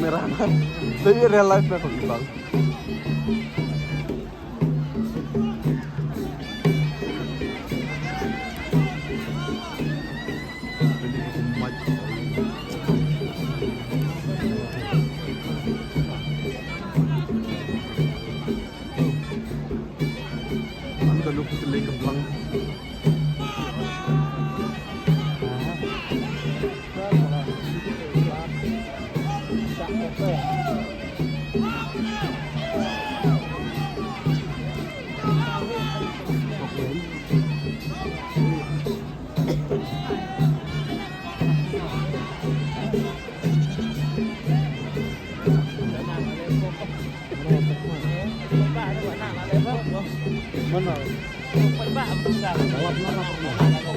camera na. Tapi real life na pag-ibang. Pwede ko kumad. Ang galupit sila yung kablang. Mana? Jawab nama kamu.